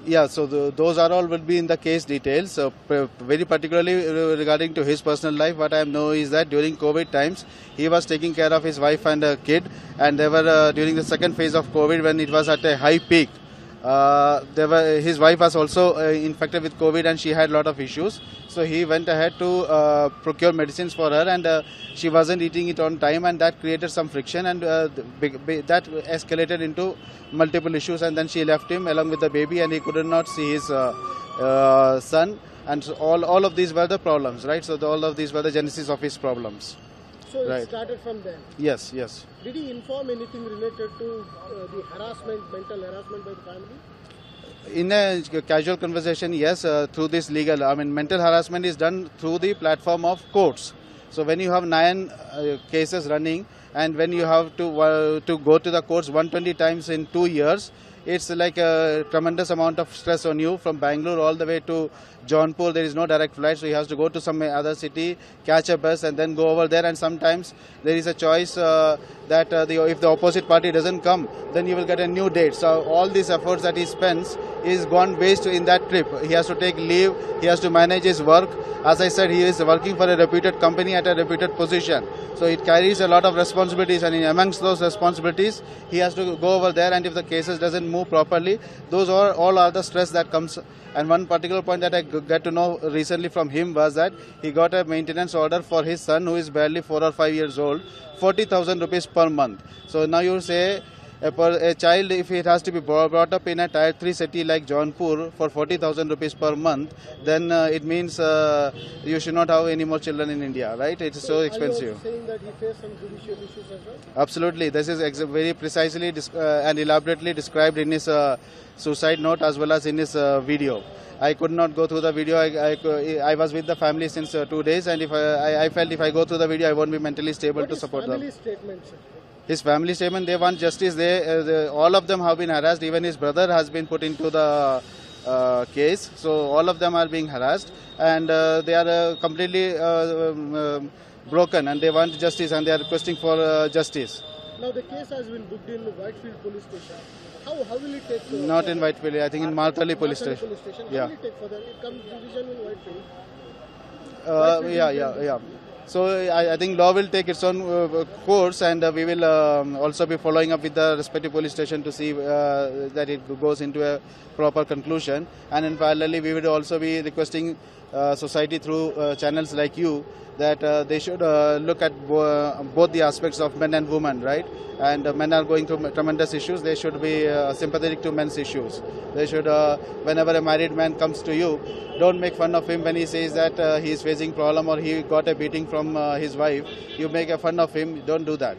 Yeah, so those are all will be in the case details. So very particularly regarding to his personal life, what I know is that during COVID times, he was taking care of his wife and a kid, and they were during the second phase of COVID when it was at a high peak. His wife was also infected with COVID and she had a lot of issues. So he went ahead to procure medicines for her, and she wasn't eating it on time, and that created some friction, and that escalated into multiple issues. And then she left him along with the baby, and he could not see his son. And so all of these were the problems, right? So all of these were the genesis of his problems. So Right. it started from there. Yes, yes. Did he inform anything related to the harassment, mental harassment by the family? In a casual conversation, yes, through this legal, mental harassment is done through the platform of courts. So when you have 9 cases running, and when you have to go to the courts 120 times in 2 years, it's like a tremendous amount of stress on you. From Bangalore all the way to Jaunpur, there is no direct flight, so he has to go to some other city, catch a bus, and then go over there. And sometimes there is a choice that if the opposite party doesn't come, then you will get a new date. So all these efforts that he spends is gone waste in that trip. He has to take leave, he has to manage his work. As I said, he is working for a reputed company at a reputed position. So it carries a lot of responsibilities, and amongst those responsibilities, he has to go over there, and if the cases doesn't move properly, those are all are the stress that comes. And one particular point that I got to know recently from him was that he got a maintenance order for his son, who is barely 4 or 5 years old, 40,000 rupees per month. So now you say a child, if it has to be brought up in a tier 3 city like Jaunpur for 40,000 rupees per month, then it means you should not have any more children in India, right? It's so expensive. Are you also saying that he faced some judicial issues as well? Absolutely. This is very precisely and elaborately described in his suicide note as well as in his video. I could not go through the video. I was with the family since 2 days, and if I felt if I go through the video, I won't be mentally stable to support them. What is family statement, sir? His family statement, they want justice. All of them have been harassed. Even his brother has been put into the case. So all of them are being harassed, and they are completely broken, and they want justice, and they are requesting for justice. Now the case has been booked in Whitefield police station. How will it take? Not in Whitefield, I think in Marthali police station. How Yeah. will it take for that? It comes division in Whitefield. Yeah. So I think law will take its own course, and we will also be following up with the respective police station to see that it goes into a proper conclusion. And in parallelly, we will also be requesting society through channels like you that they should look at both the aspects of men and women, right? And men are going through tremendous issues. They should be sympathetic to men's issues. They should, whenever a married man comes to you, don't make fun of him when he says that he is facing problem or he got a beating from his wife. You make a fun of him. Don't do that.